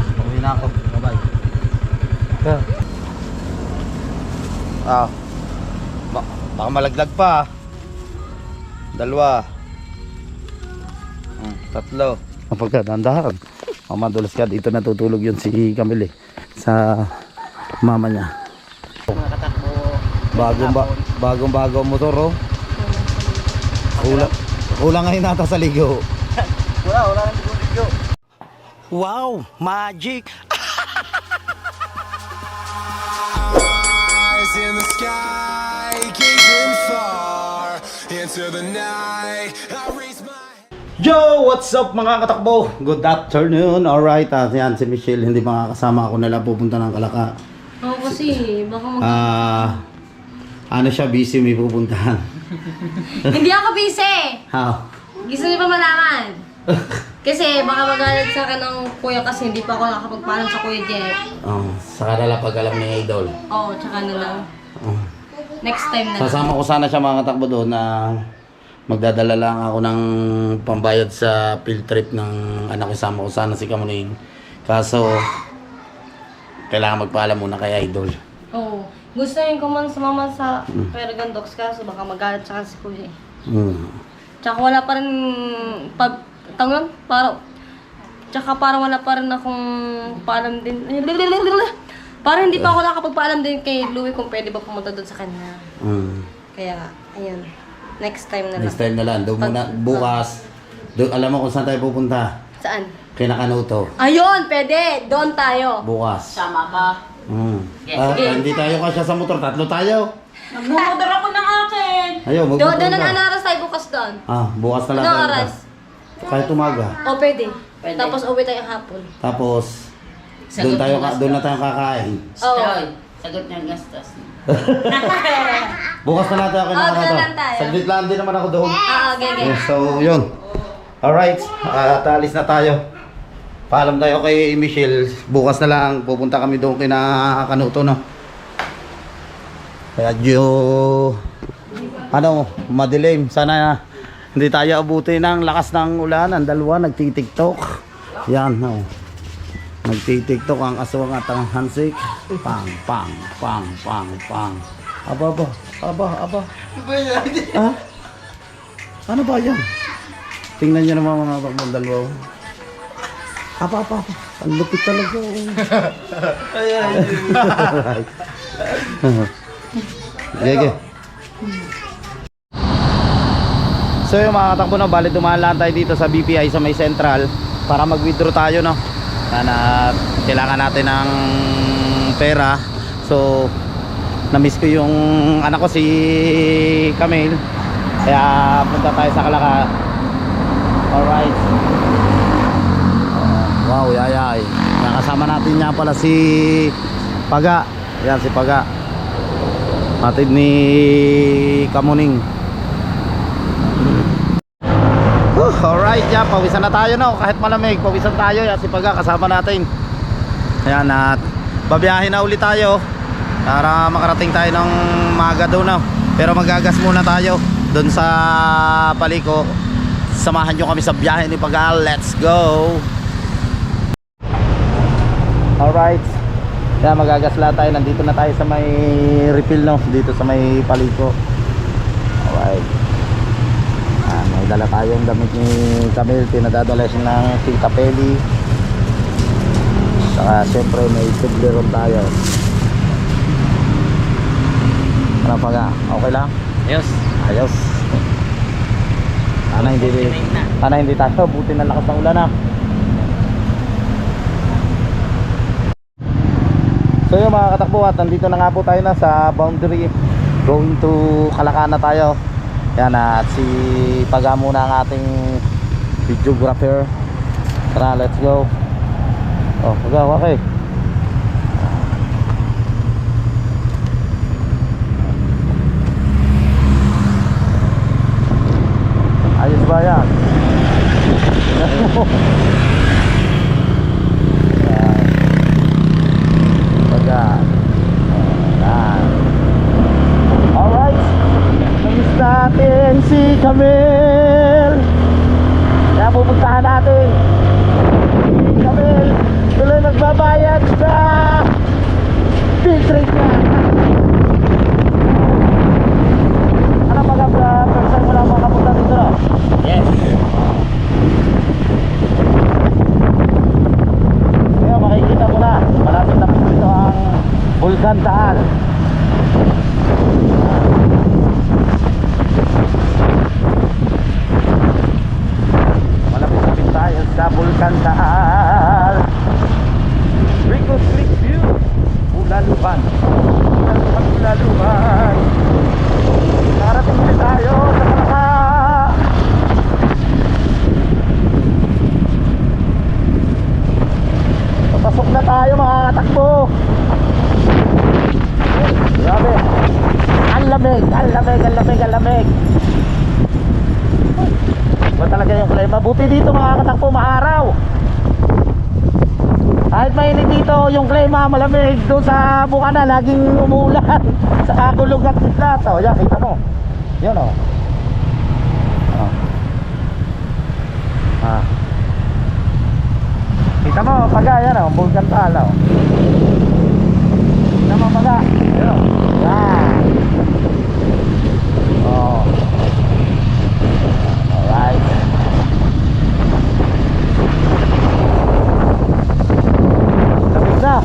Uwi na ako. Bye-bye. Baka malaglag pa. 2. 3. Kapag dandahan. Madulas ka, dito natutulog yun si Camille sa mama niya. Bagong motor, oh. Kulang ngayon nata sa ligo. Wala nang ligo. Wow, magic. Eyes in the sky, gazing far into the night. I raise my Yo, what's up mga katakbo? Good afternoon. Alright, yan si Michelle. Hindi makakasama ako nila pupunta ng Kalaka. Oo, kasi baka ano siya, busy, may pupuntahan. Hindi ako busy! How? Gusto niyo pa malaman? Kasi baka magalit sa akin ng kuya kasi hindi pa ako nakapagpaalam sa Kuya Jeff. Sa kanila pag alam ni Idol. Oo, tsaka na lang. Next time na lang. Sasama ko sana siya mga katakbo doon na magdadala lang ako ng pambayad sa field trip ng anak ko. Sama ko sana si Kamuning. Kaso, kailangan magpaalam muna kay Idol. Oo. Gusto niyo ko man sumama sa Paragon Docs kaso baka magalit sa akin si Kuya. Tsaka wala pa rin tsaka parang wala pa rin akong paalam din. Parang hindi pa ako nakapagpaalam din kay Louie kung pwede ba pumunta doon sa kanya. Kaya, ayun. Next time na lang. Next time na lang. Doon muna, bukas. Doon, alam mo kung saan tayo pupunta? Saan? Kay Nakanuto. Ayun, pwede. Doon tayo. Bukas. Sama ka. Sige. Hindi tayo kasya sa motor. 3 tayo. Nagmumodor ako ng akin. Ayaw, Doon magmotor na ka. anaras tayo bukas doon. Bukas na lang Anong tayo. oras? Kahit umaga. O, pwede. Pwede. Tapos uwi tayo hapon. Tapos, Sagot ng gastos. doon na tayo kakain. Oo. Hoy, sagot niya ang gastos. Bukas na lang tayo kay doon Nakanuto. lang tayo. Saglit lang din naman ako doon. Okay. So, yun. Alright. Alis na tayo. Paalam tayo kay Michelle. Bukas na lang pupunta kami doon kay Nakanuto, no? Kaya madilim. Sana hindi tayo abuti ng lakas ng ulan. Ang dalawa nagtitiktok. Yan, no. Nagtitiktok ang aswang at ang hansik. Pang. Aba. Ano ba yan? Tingnan nyo naman mga bakbang dalawa. Apa. Ang lupit talaga. Sige. So yung mga katakbo na, bali dumaan lang tayo dito sa BPI sa may Central para mag-withdraw tayo, no? Na kailangan natin ng pera. So na-miss ko yung anak ko si Camille. Kaya punta tayo sa Kalaka. Alright. Wow, yayay. Nakasama natin niya pala si Paga. Yan si Paga. Hatid ni Kamuning. Alright, yeah, pawisan na tayo, no? Kahit malamig, pawisan tayo. Yan si Paga, kasama natin. Ayan, at babiyahin na ulit tayo para makarating tayo ng maaga doon, no? Pero magagas muna tayo doon sa Paliko. Samahan nyo kami sa biyahe ni Paga. Let's go! Alright, kaya magagas lang tayo. Nandito na tayo sa may refill, no? Dito sa may Paliko. Alright. May dala tayong damit ni Camille. Pinadadala siya ng Tita Peli. Saka syempre may Toblerone tayo. Ano pa nga? Okay lang? Ayos. Sana hindi tayo buti na lakas ng ulan, ha. So yung mga katakbo, at nandito na nga po tayo na sa boundary. Going to Kalaka na tayo. Yan, at si Paga muna ang ating videographer. Tara, let's go. Paga, okay. Ayos ba yan? Paga. Alright. Namiss natin si Camille. Kaya pupuntahan natin. Camille, tuloy na straight na. Ano pag-abla, first time mo lang makapunta dito, no? Yes. Kaya makikita mo na, malapit na dito ang Bulkan Taal. Malapit tayo sa Bulkan Taal. Rico Creek View, Ulaluban. Ulaluban. Narating din tayo sa Malaka. Papasok na tayo mga katakbo. Grabe. Ang lamig, ang lamig, ang lamig, ang lamig. Ba talaga yung kulay? Mabuti dito mga katakbo, maaraw. Kahit mainit dito, yung klima malamig. Doon sa Bukana, laging umuulan. Sa kakulog at isla. O, yan, kita mo. Yan o. Kita mo, paga, yan o. Bulkan Taal o. Kita mo, paga. Yan o. Yan. O. Alright. Lamig na.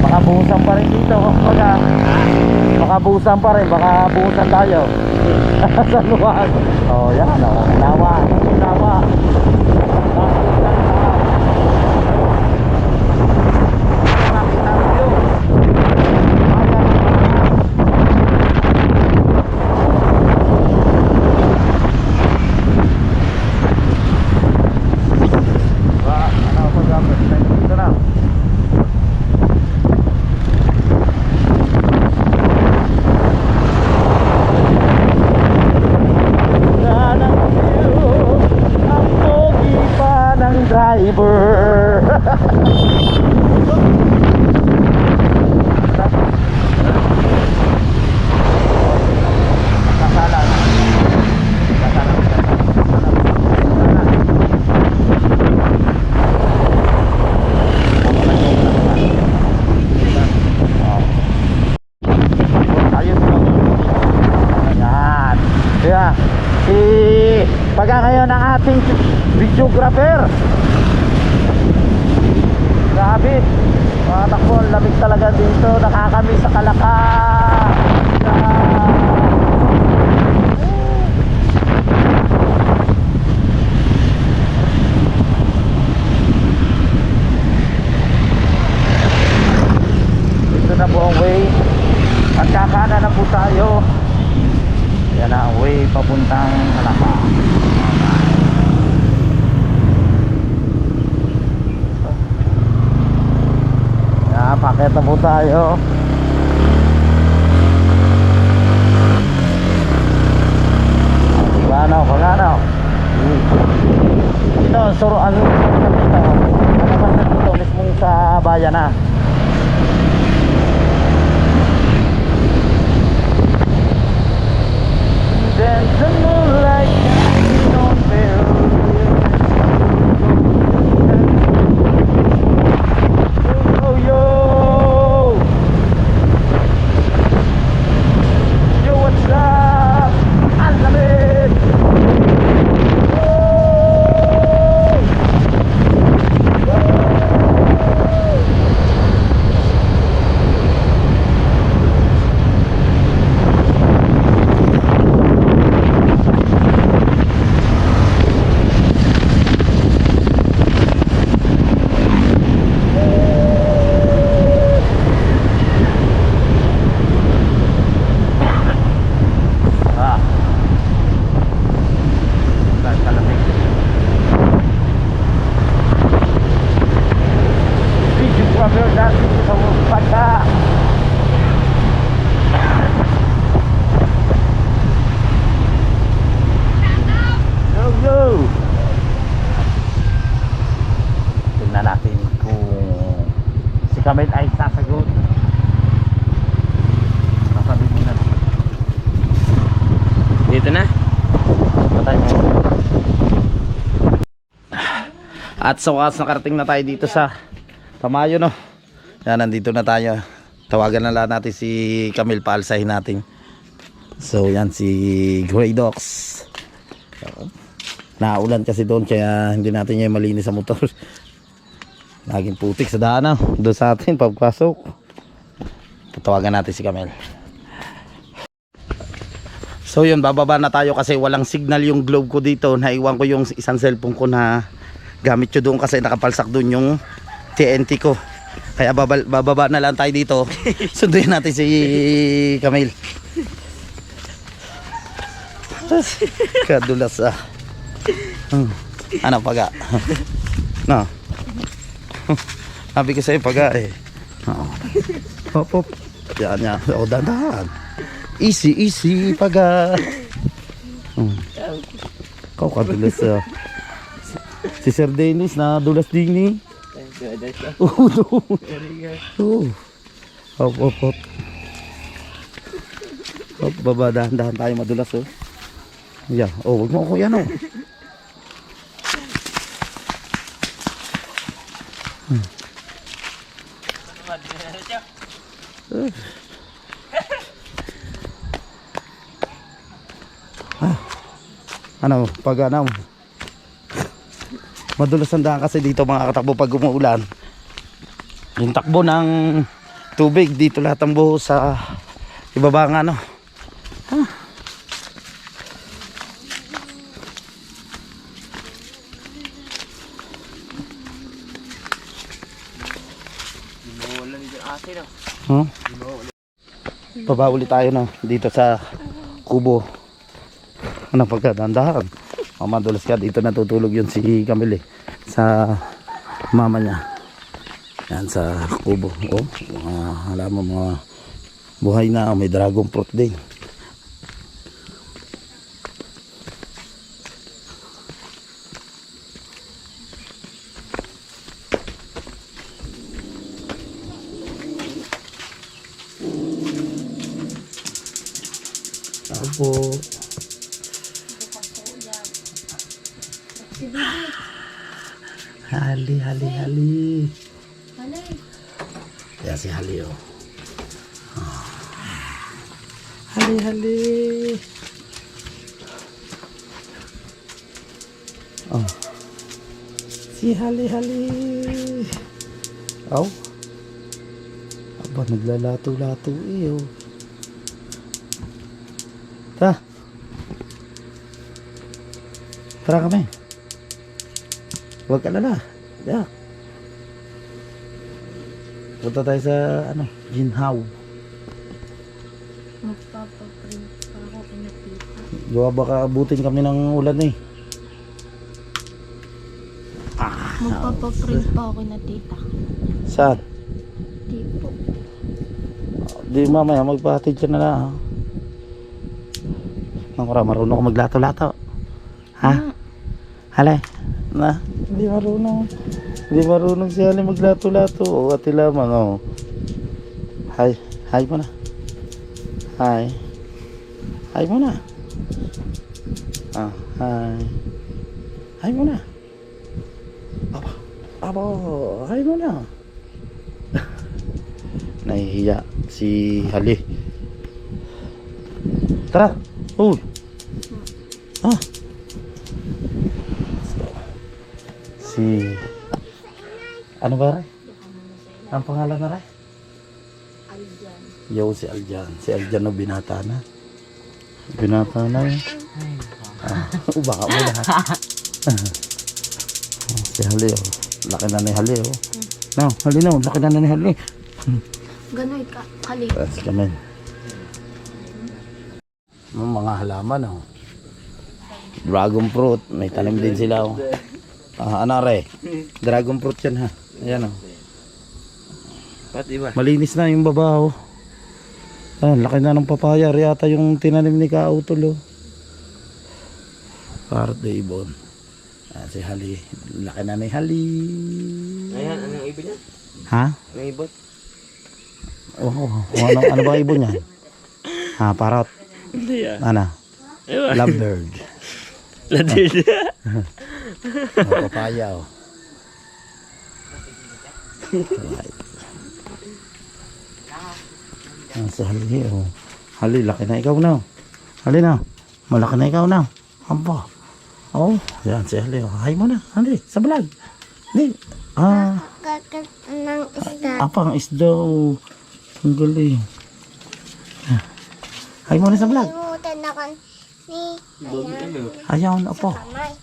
Baka buhusan pa rin dito. Baka buhusan pa rin. Baka buhusan tayo. Sa luwag. Oh, yan o. Lawa. Lawa. Driver. Pagka ngayon ang ating videographer. Grabe, mga takbo, lamig talaga dito. Nakakamiss sa Kalaka. Ito na po ang way. At kakana na po tayo. Yan na ang way papuntang Kalaka. Pakit na po tayo. Pagano, pagano. Ito, suro ang dito. Ano ba dito mismo sa bayan na. Then the moonlight shining on Bell. At sa wakas nakarating na tayo dito sa Tamayo, no. Yan, nandito na tayo. Tawagan na lang natin si Camille, paalsahin natin. So yan si Grey Dox. Naulan kasi doon kaya hindi natin niya malinis sa motor. Laging putik sa daanan doon sa atin pagpasok. Tatawagan natin si Camille. So yun, bababa na tayo kasi walang signal yung globe ko dito. Naiwan ko yung isang cellphone ko na gamit ko doon kasi nakapalsak doon yung TNT ko. Kaya bababa na lang tayo dito. Sunduin natin si Camille. Kadulas ah. Ano paga? No. Sabi ko sa'yo paga eh. Hop hop. Yan yan. O dandahan. Easy easy paga. Kau kadulas ah. Si Sir Dennis na dulas din ni. Hop hop hop. Hop, baba, dahan-dahan tayo, madulas oh. Yeah. Oh, wag mo ako yan oh. Ano, pag ano, madulas ang daan kasi dito mga katakbo pag umuulan. Yung takbo ng tubig dito lahat ang buhos sa ibaba nga no. Baba ulit tayo no dito sa kubo. Ano pagkadandahan? Madulas ka dito natutulog yun si Camille sa mama niya. Yan sa kubo. Oh, alam mo mga buhay na, may dragon fruit din. Opo. Hali, hali, hali. Yan si Hali oh. Hali, hali. Oh. Si Hali, hali. Oh. Aba, naglalato-lato eh oh. Tara. Tara kami. Huwag ka lala. Yeah. Punta tayo sa ano, Ginhaw. Magpapaprint pa ako kinatita. Gawa baka abutin kami ng ulan eh. Magpapaprint pa ako kinatita. Saan? Di po. Di mamaya magpahatid ka na lang ha. Marunong ko maglato-lato. Ha? Halay. Na, hindi marunong. Hindi marunong si Hali maglato-lato. O, ati lamang oh. Hi. Hi mo na. Hi. Hi mo na. Ah, hi. Hi mo na. Aba. Aba. Hi mo na. Nahihiya si Hali. Tara. Oh. Ah. Si ano ba rin? Ang pangalan na rin? Aljan. Yo, si Aljan. Si Aljan no binata na. Binata na yun. Baka mo lahat. Si Hali oh. Laki na ni Hali oh. No, Hali na. Laki na ni Hali. Gano'y kali. Si Kamen. Mga halaman oh. Dragon fruit. May tanim din sila oh. Ano re? Dragon fruit yan ha. Ayan oh. Malinis na yung baba oh. Ayan, laki na ng papaya. Yata yung tinanim ni Kautol oh. Part de ibon. Si Hali. Laki na ni Hali. Ayan, anong ibon niya? Ha? Anong ibon? Oh, ano ba ibon yan? Ha, parrot. Hindi ah. Ano? Lovebird. Ladil. Papaya oh. Alright. Si Hali, oh. Hali, laki na ikaw na. Hali na. Malaki na ikaw na. Ampo. Oh, yan si Hali. Oh. Hay mo na. Hali, sa vlog. Hindi. Kakat ng isda. Apang isda. Oh. Ang galing. Hay mo na sa vlog. Limutan ako ni Ayaw na po. kamay.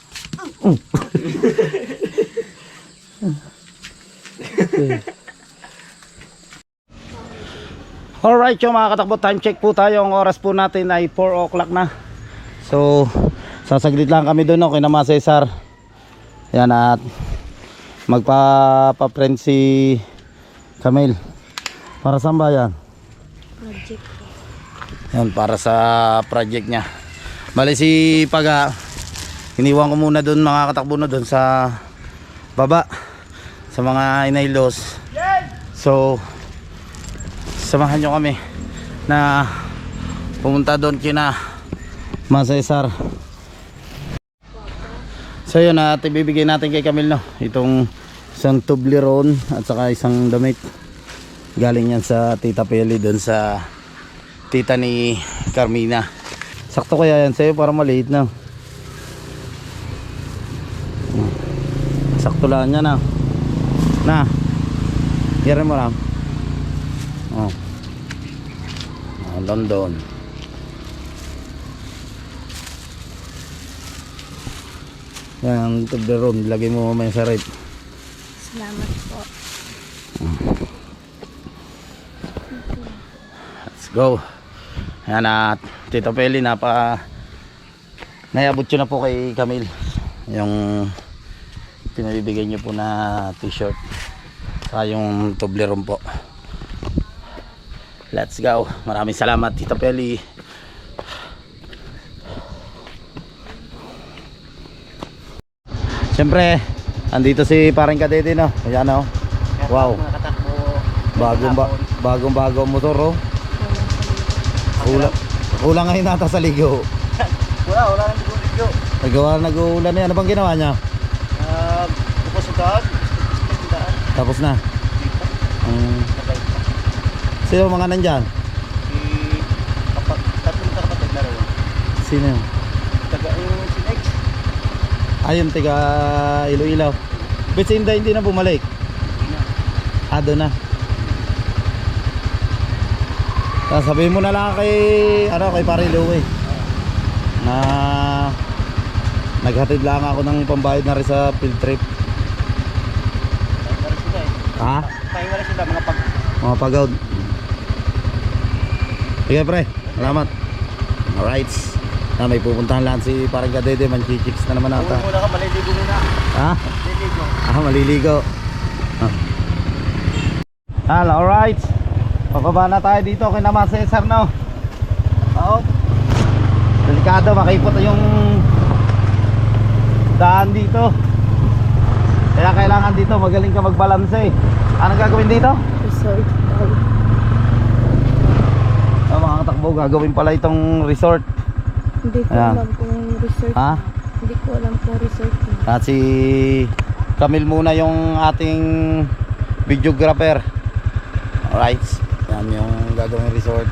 Alright yung mga katakbo, time check po tayo. Ang oras po natin ay 4 o'clock na. So sasaglit lang kami doon, okay na mga Cesar. Yan, at magpa-friend si Camille. Para saan ba yan? Project. Yan, para sa project niya. Bali si Paga, iniwan ko muna doon mga katakbo na doon sa baba sa mga inaylos. So samahan nyo kami na pumunta doon kina Mas Cesar. So yun, at ibibigay natin kay Camille, no, itong isang tubleron at saka isang damit. Galing yan sa Tita Peli doon sa tita ni Carmina. Sakto kaya yan sa'yo para maliit na. Sakto lang yan na hirin mo lang. Oh. London. Yan, tubleron, lagay mo mamaya sa rep. Salamat po. Let's go. Yan, at Tito Peli, nayabot yun na po kay Camille yung pinabibigay nyo po na t-shirt saka yung tubleron po. Let's go. Maraming salamat Tito Peli. Siyempre andito si Paring Kadede, no. Ayan, no. Wow. Bagong motor, oh. Kulang ngayon nata sa ligo. Wala nang ligo. Nag-uulan na yan. Ano bang ginawa niya? Bukas sa daan. Tapos na. Sino mga nandyan? Tatlong kapatid na rin. Sino? Taga yung si Nex. Ayun, tiga Iloilo. Bet si Inday hindi na bumalik. Doon na. Sabihin mo na lang kay Pare Louie na naghatid lang ako ng pambayad na rin sa field trip. Ha? Pahinga rin sila Mga pagod. Sige pre, salamat. Alright. May pupuntahan lang si Parang Kadede, manchichiks na naman ata. muna ka, maliligo muna. Ha? Maliligo. Maliligo. Alright. Pababa na tayo dito kay Mas Cesar, no. Oh. Delikado, makaipot yung daan dito. Kaya kailangan dito magaling ka magbalanse. Anong gagawin dito? Resort. Mga katakbo, gagawin pala itong resort. Hindi ko Ayan. alam kung resort. Ha? Hindi ko alam kung resort. At si Camille muna yung ating videographer. Alright. Yan yung gagawin resort.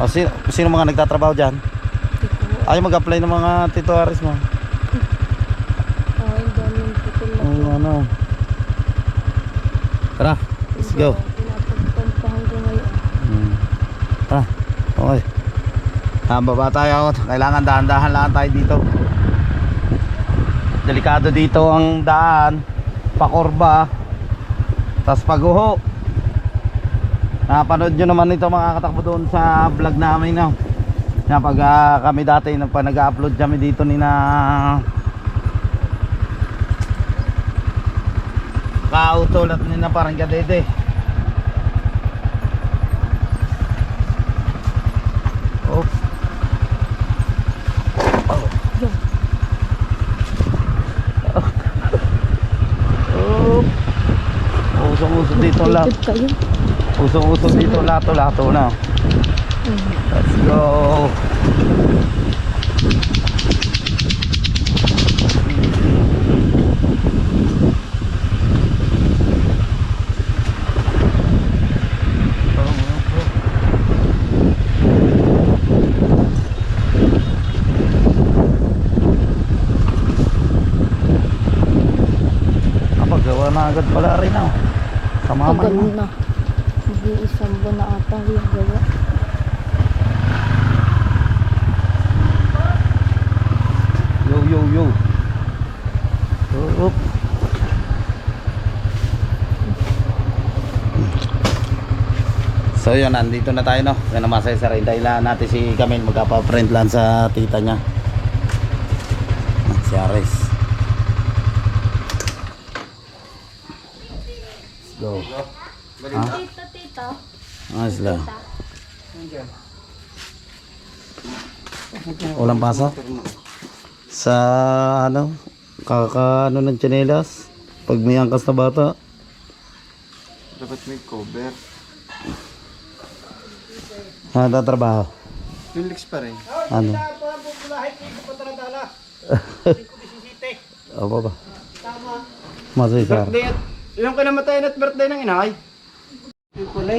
O, sino mga nagtatrabaho dyan? Hindi ko. Ayaw mag-apply ng mga tituaris mo. Ang daming putol na. Tara, let's go. Pinapagpampa hanggang ngayon. Tara, okay. Baba tayo. Kailangan dahan-dahan lang tayo dito. Delikado dito ang daan. Pakurba. Tas paguho. Napanood nyo naman ito mga katakbo doon sa vlog namin, no? Na pag kami dati nag-upload kami dito ni na Kauto at ni na Parang Kadede. Oops. Usong-usong dito lahat. Usong-usong dito lato-lato na. Let's go. Gawa na agad pala rin ah. Sa mama Tagal mo. na. Mag-iisang buwan na ata yung gawa. Yo. Oop. So yun, nandito na tayo no. Yan ang masaya sa rin. Dahil natin si Camille magkapa-friend lang sa tita niya. Si Ares. Let's go. Ha? Tita. Ayos lang. Walang pasok? Sa ano? Ano ng tsinelas? Pag may angkas na bata? Dapat may cover. Tatrabaho. Felix pa rin. Ano? Opo ba? Masay sir. Birthday at yung kinamatay at birthday ng inay.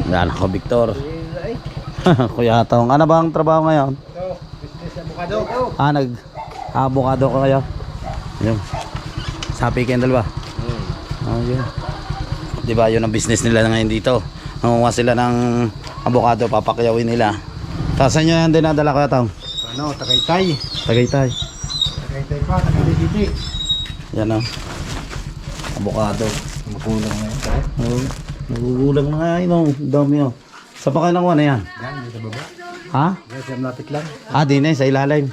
Yan ako, Victor. Kuya Atong. Ano ba ang trabaho ngayon? Nag-abokado ko kayo. Yun. Sapi kayong dalawa. Yun. Diba yun ang business nila ngayon dito. Nangunga sila ng abokado, papakyawin nila. Tapos saan nyo yan dinadala Kuya Atong? Ano, Tagaytay. Tagaytay. Tagaytay pa, Tagaytay. Yan o. Abokado. Magulang na yun. Nagugulang na nga yun o. Dami o. Saan pa kayo nakuha na yan? Yan, sa baba. Ha? Yan, siyam natik lang. Di na sa ilalim.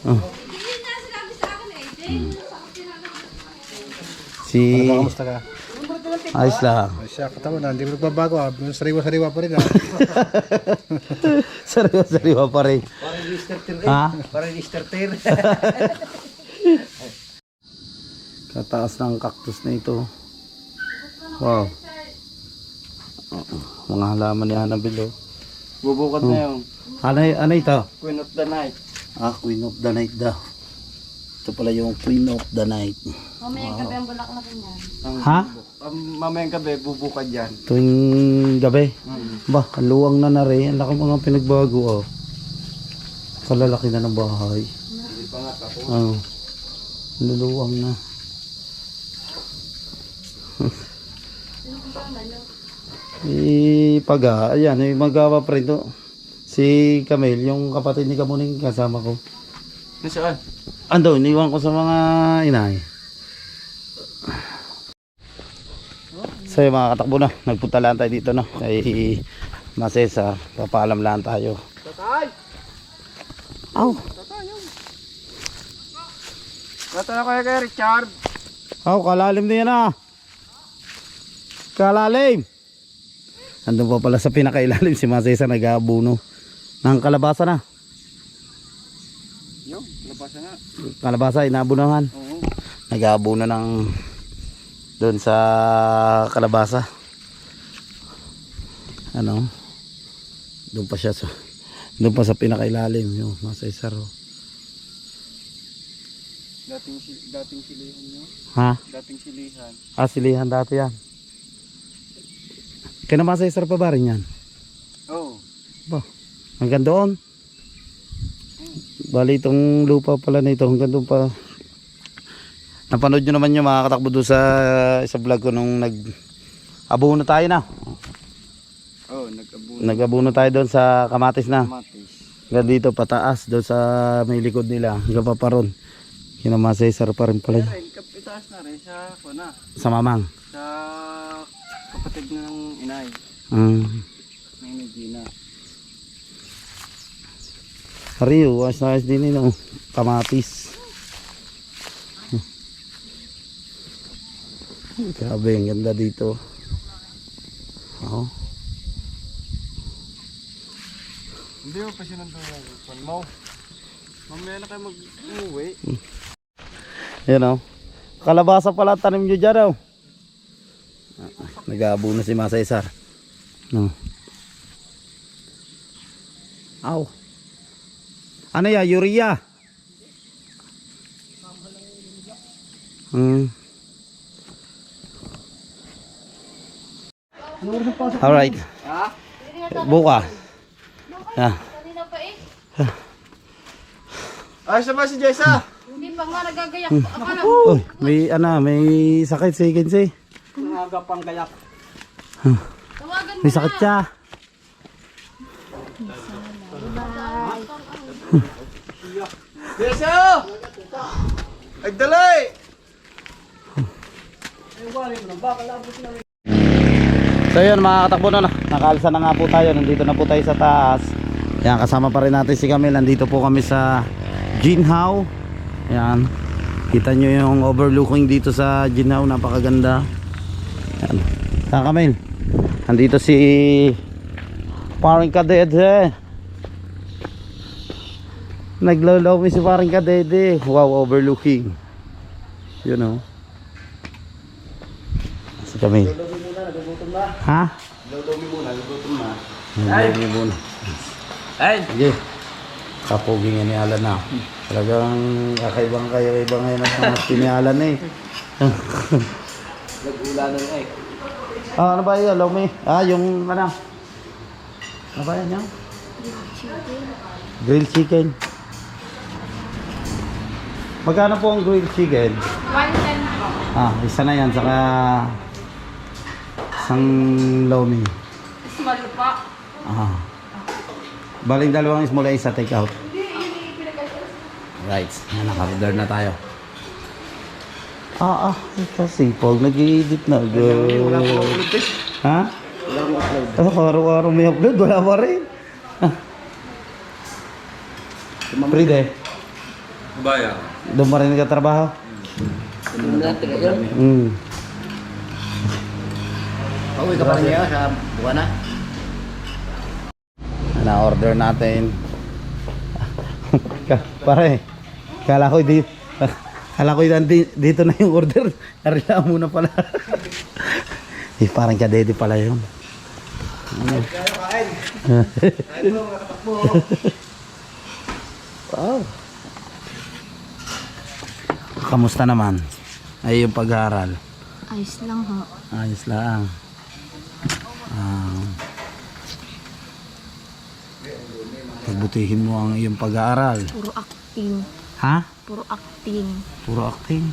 Oh. Si... Kamusta ka? Ayos lang. Ay siya, katawan na. Hindi mo nagbabago ah. Sariwa-sariwa pa rin ah. Sariwa pa rin. Parang Easter Tir. Ha? Parang Easter Tir. Kataas ng cactus na ito. Wow. Mga halaman ni Hanabil oh. Bubukod na yung Ano ito? Queen of the Night. Queen of the Night daw. Ito pala yung Queen of the Night. Mamaya gabi ang bulak na rin yan. Ha? Mamayang gabi, bubukad yan. Tuwing gabi. Ba, ang luwang na na rin. Ang laki mga pinagbago oh. Kalalaki na ng bahay. Hindi pa nga tapos. Luluwang na. Ayan, yung magawa pa rin to. Si Camille, yung kapatid ni Kamuning kasama ko. Nasaan? Ando, iniwan ko sa mga inay. So yung mga katakbo na, nagpunta lang tayo dito no. Kay Masesa, papaalam lang tayo. Tatay! Aw! Tatay na kay Richard. Aw, kalalim din yan ah. Kalalim! Andun pa pala sa pinakailalim si Masesa nag-aabuno ng kalabasa na. Yung, labasa nga. Kalabasa, inaabunahan. Oo. Nag-aabuno ng doon sa kalabasa. Ano? Doon pa siya doon pa sa pinakailalim yung Masesa ro. Dating silihan nyo. Ha? Dating silihan. Silihan dati yan. Kaya na Masesa pa ba rin yan? Oo. Ba, hanggang doon. Bali itong lupa pala na ito hanggang doon pa. Napanood nyo naman yung mga katakbo doon sa vlog ko nung nag-abuno tayo na. Oo, Nag-abuno tayo doon sa Kamatis na. Matis. Hanggang dito pataas doon sa may likod nila. Hanggang pa paron. Kinamasesar pa rin pala yun. Itaas na rin sa kuna. Sa Mamang. Sa kapatid ng inay. May Medina. Hariyo, ayos din yun. Kamatis. Grabe, ang ganda dito. Oo. Hindi mo pa sinundo yung mo. Mamaya na kayo mag-uwi. Yan o. Kalabasa pala tanim nyo dyan o. Nag-aabuno si Masesar. No. Aw. Ano ya? Urea. Alright. Buka. Yeah. Ayos na ba si Jessa? Hindi pa nga nagagayak. Uy, may sakit si Kinsey. Nangagapang gayak. Tawagan mo May sakit siya. Beso! Nagdalay! So yun mga katakbo na, nakaalsa na nga po tayo. Nandito na po tayo sa taas. Yan, kasama pa rin natin si Camille. Nandito po kami sa Jinhao. Yan, kita nyo yung overlooking dito sa Jinhao. Napakaganda. Yan, saan Camille? Nandito si Paring Kadede. Naglalaw mi si Paring Kadede. Wow, overlooking. You know. Si Camille. Ha? Lolomi muna, nagutom na. Ay! Muna. Ay! Sige. Kapuging yan ni Alan na. Talagang kakaibang ngayon at mas pinialan eh. Nag-ulanan eh. Ano ba yun? Lomi? Yung ano? Ano ba yan yan? Grilled chicken. Magkano po ang grilled chicken? 110 po. Isa na yan. Saka isang lomi. Small po. Baling dalawang small ay isa take out. Right. Naka-order na tayo. Ito sipog. Nag-i-edit na. Wala po upload eh. Ha? Wala po upload. Araw-araw may upload. Wala pa rin. Fride. Baya. Doon pa rin nagtatrabaho? Pauwi ka pa rin ngayon sa Buwana? Na-order natin. Pare, kala ko dito na yung order. Narila muna pala. Parang kadede pala yun. Wow. Kamusta naman? Ay yung pag-aaral. Ayos lang ho. Ayos lang. Pagbutihin mo ang iyong pag-aaral. Puro acting. Ha? Puro acting. Puro acting.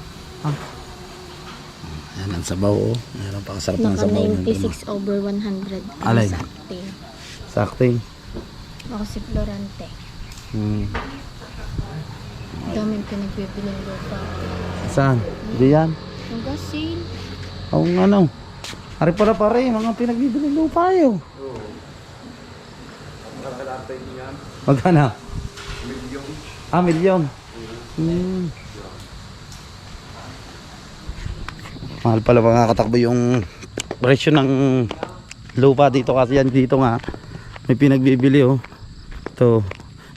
Yan ang sabaw oh. Yan ang pakasarap ng Naka sabaw. 96 over 100. Alay. Sa acting. Sa acting. Ako si Florante. Daming pinagbibiling lupa. Saan? Diyan. Ang gasin. O ano? Ari pala pare, mga pinagbibili lupa yun. Magkano? Milyon. Milyon. Mahal pala mga katakbo yung presyo ng lupa dito kasi yan dito nga. May pinagbibili oh. Ito.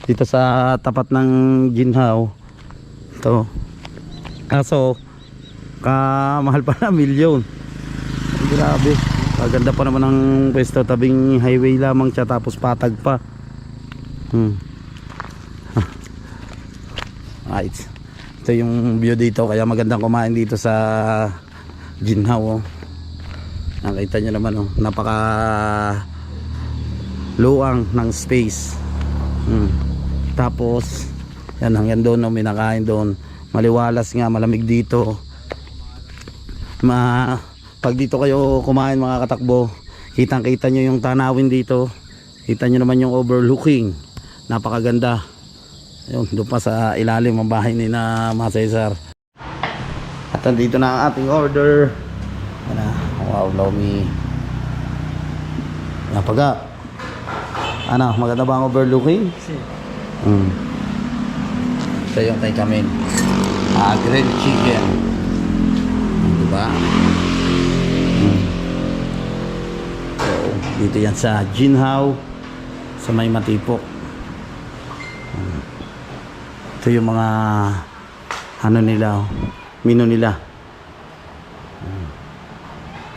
Dito sa tapat ng Jinhao. Ito. Kaso mahal pa na milyon. Grabe. Maganda pa naman ang pwesto, tabing highway lamang siya tapos patag pa. Right. Ito yung view dito kaya magandang kumain dito sa Jinhao. Nakita nyo naman oh, napaka luang ng space. Tapos yan hanggang doon may nakain doon. Maliwalas nga, malamig dito. Pag dito kayo kumain mga katakbo, kitang kita nyo yung tanawin dito. Kita nyo naman yung overlooking. Napakaganda. Yun, doon pa sa ilalim ang bahay ni na Mas Cesar. At nandito na ang ating order. Wow, lomi. Napaga. Ano, maganda ba ang overlooking? Ito yung kay Camille. Grilled chicken. Diba? So, dito yan sa Jinhao sa may Matipok. Ito yung mga ano nila, menu nila.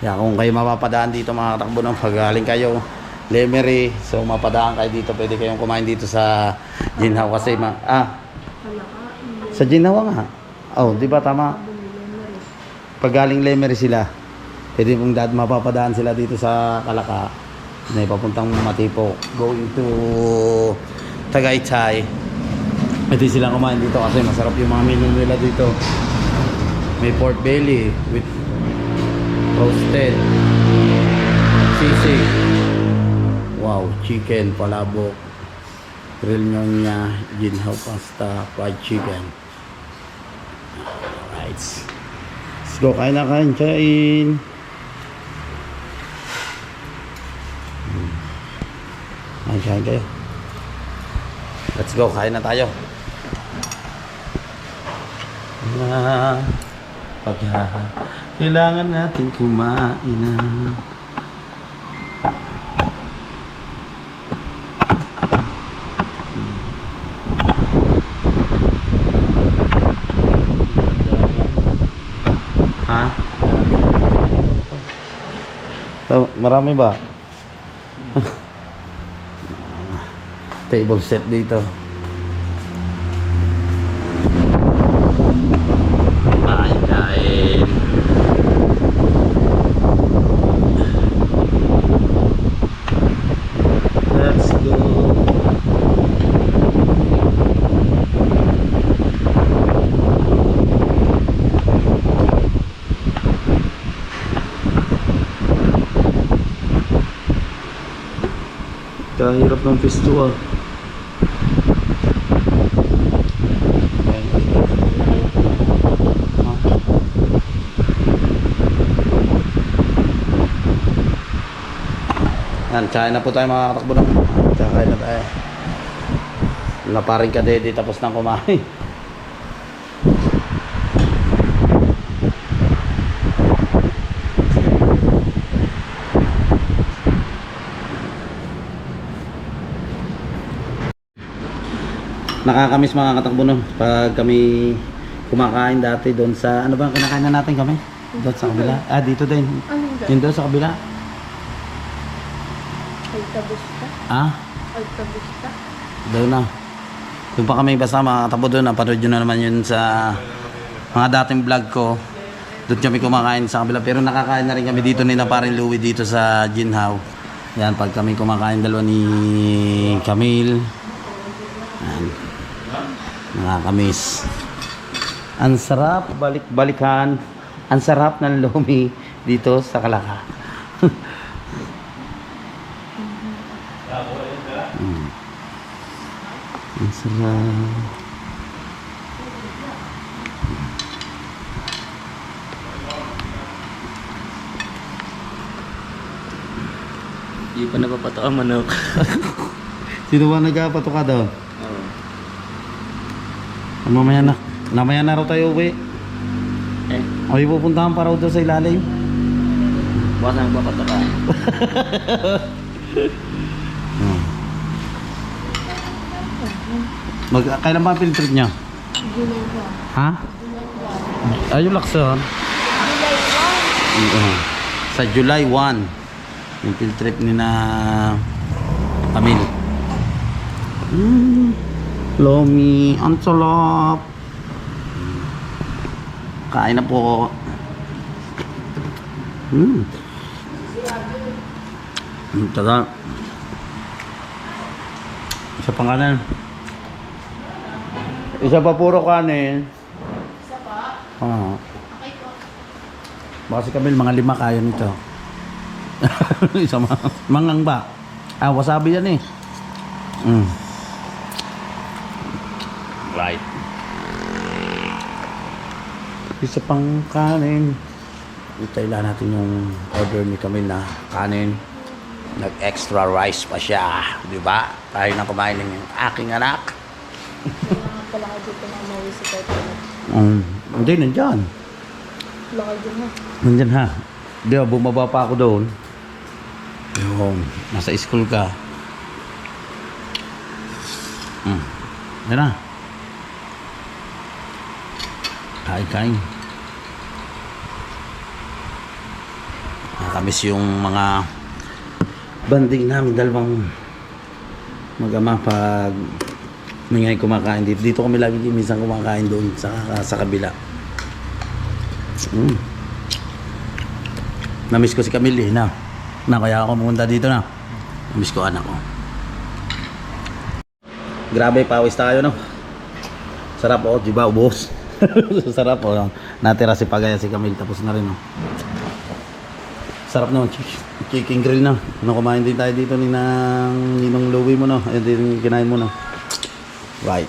Kaya kung kayo mapapadaan dito mga katakbo ng pagaling kayo Lemery, so mapadaan kayo dito, pwede kayong kumain dito sa Jinhao kasi sa Jinhao nga. Oh, di ba tama? Pag galing Lemery sila, pwede mong mapapadaan sila dito sa Kalaka. Na papuntang Matipok, going to Tagaytay. Pwede silang kumain dito kasi masarap yung mga menu nila dito. May pork belly with roasted sisig. Wow, chicken, palabok, grill nyonya, ginhaw pasta, fried chicken. Alright. Let's go, kain na kain. Kain kayo. Let's go, kain na tayo. Kailangan natin kumain na. Ha? So, marami ba? Table set dito. Kain. Let's go. Kahirap ng pisto ah. Yan, kain na po tayo mga katakbo na. Kain na tayo. Laparin ka dede tapos nang kumain. Nakakamiss mga katakbo no. Pag kami kumakain dati doon sa, ano ba ang kinakain na natin kami? Doon sa kabila. Ah, dito din. Yun doon sa kabila. Altabusta. Ah? Altabusta. Doon na. Doon pa kami basta mga katakbo doon. Napanood nyo na naman yun sa mga dating vlog ko. Doon kami kumakain sa kabila. Pero nakakain na rin kami dito ni na parin Louie dito sa Ginhaw. Yan, pag kami kumakain dalawa ni Camille. Yan. Nakakamiss. Ang sarap balik-balikan. Ang sarap ng lumi dito sa Kalaka. Ang sarap. Hindi pa napapato ang manok. Sino ba nagpapatuka daw? Mamaya na. Mamaya na raw tayo uwi. Ay, pupuntahan pa raw doon sa ilalim. Bukas na nagpapato ka. Kailan ba ang field trip niya? July Ha? Ayun Lakson. Sa July 1. Yung field trip ni na Camille. Lomi, ang sarap. Kain na po. Taga. Isa pang kanan. Isa pa puro kanin. Isa pa? Oo. Baka si Camille, mga 5 kaya nito. Isa mangang ba? Ah, wasabi yan eh. Right. Isa pang kanin. Itailan natin yung order ni Camille na kanin. Nag-extra rice pa siya. Di ba? Tayo na kumain ng aking anak. Pala ka dito na umuwi si Tete. Hindi, nandyan. Pala ka dito na. Nandyan ha. Di ba, bumaba pa ako doon. Yung, nasa school ka. Yan na. Kain. Nakamiss yung mga banding namin, dalawang mag-ama pag may ngayon kumakain dito. Dito kami lagi minsan kumakain doon sa kabila. Namiss ko si Camille na kaya ako pumunta dito na. Namiss ko anak ko. Grabe, pawis tayo no. Sarap oh, di ba? Ubos. Sarap oh. Natira si Pagaya, si Camille, tapos na rin oh. Sarap naman, chicken grill na. Ano, kumain din tayo dito ni Ninong Louie mo no. Ayun din kinain mo no. Right.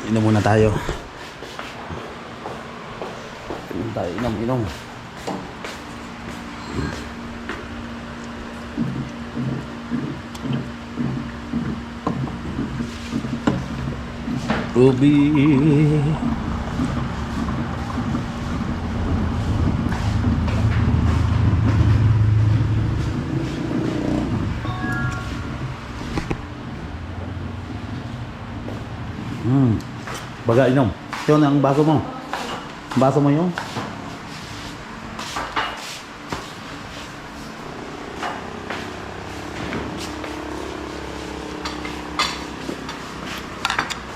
Inom muna tayo. Inom tayo, inom. Ruby. Baga inom. Yun ang baso mo. Baso mo yun.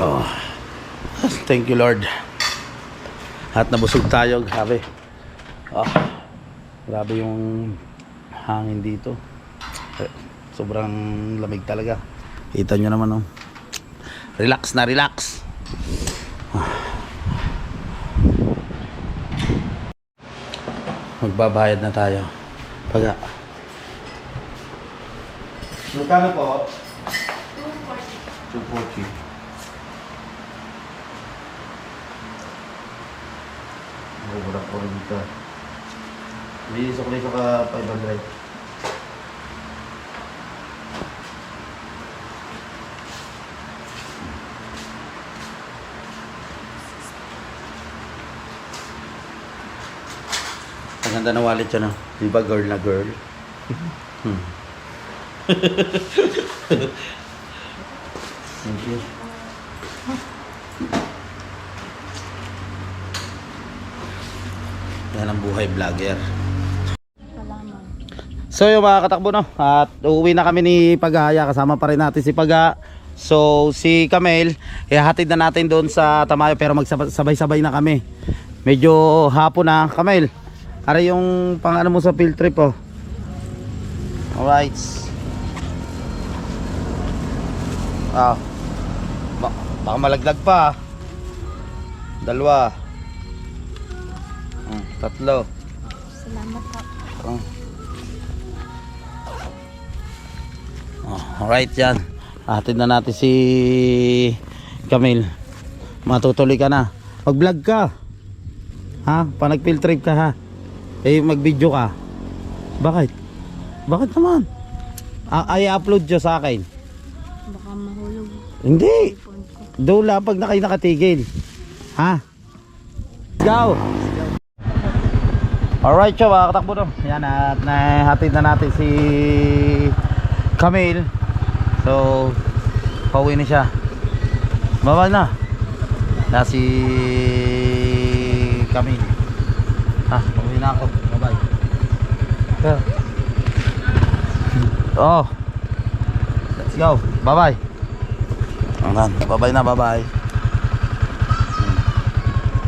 Oh. Thank you Lord. At nabusog tayo, grabe. Oh. Grabe yung hangin dito. Sobrang lamig talaga. Kita nyo naman oh. Relax na relax. Magbabayad na tayo. Paga. Magkano po? 240. 240. Wala po rin dito. May isa ka 500. Ang ganda na wallet siya, no? Di ba girl na girl? Thank you. Yan ang buhay vlogger. So yung mga katakbo, no? At uuwi na kami ni Pagaya. Kasama pa rin natin si Paga. So si Camille, ihahatid na natin doon sa Tamayo. Pero magsabay-sabay na kami. Medyo hapon na. Camille, ara yung pang ano mo sa field trip oh. Alright. Ah. Baka malaglag pa. 2. 3. Salamat po. Alright yan. Hatid na natin si Camille. Matutuloy ka na. Mag-vlog ka. Ha? Pa nag-field trip ka ha. Eh mag-video ka. Bakit? Bakit naman? Ay upload dyan sa akin. Baka mahulog. Hindi. Dola pag na kayo nakatigil. Ha? Go! Alright siya mga katakbo no. Yan at nahatid na natin si Camille. So pauwi na siya. Baba na. Na si Camille. Ha, pauwi na ako. Bye bye. Yeah. Oh. Let's go. Bye bye. Ayan, bye bye na, bye bye.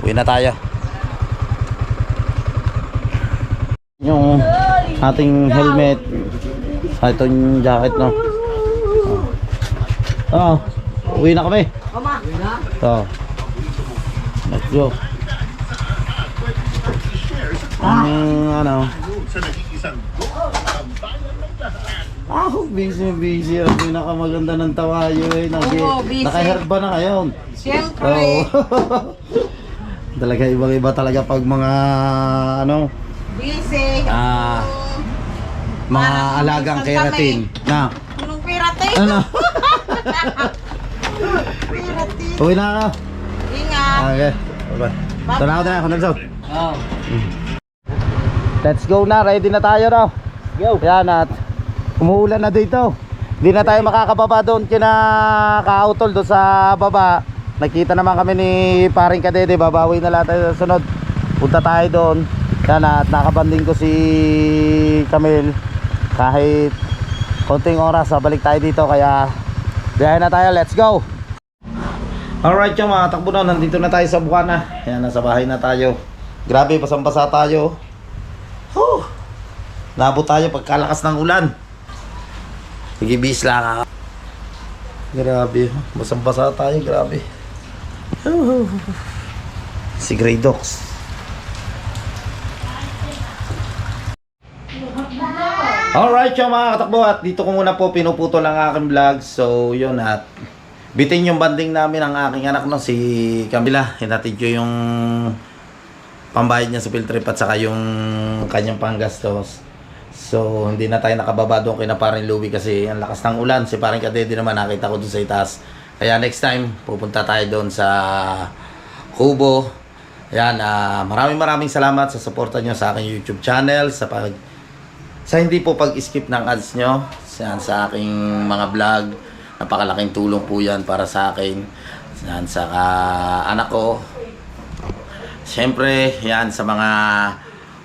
Uwi na tayo. Yung ating helmet. Ito yung jacket no. Oh. Uwi na kami. So. Let's go. Ano? Busy. Ang pinakamaganda ng tawayo eh. Naka-herba na kayo. Siyempre. Talaga ibang-iba talaga pag mga ano. Busy. Mga alagang keratin. Na. Anong keratin? Ano? Keratin. Uwi na ako. Ingat. Okay. Bye-bye. Tanaw na ako. Nagsaw. Let's go na. Ready na tayo no. Go. Yan at umuulan na dito. Hindi na tayo makakababa doon kina Kautol doon sa baba. Nakita naman kami ni Paring Kadede. Babawi na lang tayo sa sunod. Punta tayo doon. Yan at nakabanding ko si Camille. Kahit konting oras balik tayo dito. Kaya biyahe na tayo. Let's go. Alright yung mga takbo na. Nandito na tayo sa Bukana. Yan, nasa bahay na tayo. Grabe, basang-basa tayo. Nabot tayo pagkalakas ng ulan. Sige, bis lang. Grabe. Basang-basa tayo. Grabe. Si Grey Dogs. Alright yung mga katakbo, at dito ko muna po pinuputol ang aking vlog. So yun, at bitin yung banding namin ang aking anak, no, si Camila. Hinatid ko yung pambayad niya sa field trip at saka yung kanyang panggastos. So hindi na tayo nakababa doon kay na paring Louie kasi ang lakas ng ulan. Si paring Kadede naman nakita ko doon sa itaas. Kaya next time pupunta tayo doon sa Kubo. Ayan, maraming salamat sa suporta nyo sa aking YouTube channel, sa hindi po pag-skip ng ads nyo sa aking mga vlog. Napakalaking tulong po yan para sa akin, sa anak ko. Siyempre, yan sa mga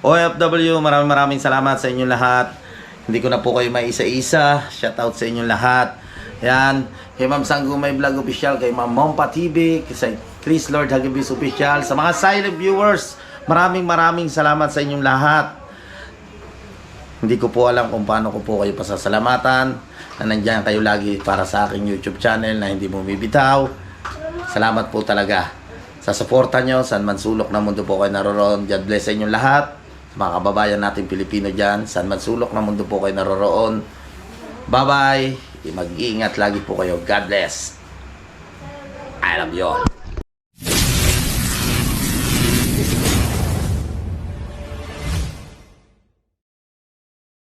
OFW, maraming salamat sa inyong lahat. Hindi ko na po kayo maisa-isa. Shoutout sa inyong lahat. Yan, kay Ma'am Sanggumay Vlog Official, kay Ma'am Mompa TV, kay Chris Lord Hagibis Official, sa mga silent viewers, maraming salamat sa inyong lahat. Hindi ko po alam kung paano ko po kayo pasasalamatan na nandiyan kayo lagi para sa aking YouTube channel na hindi bumibitaw. Salamat po talaga sa suporta nyo, saan man sulok ng mundo po kayo naroroon. God bless sa inyong lahat. Sa mga kababayan natin Pilipino dyan, saan man sulok ng mundo po kayo naroroon. Bye-bye. Mag-iingat lagi po kayo. God bless. I love you all.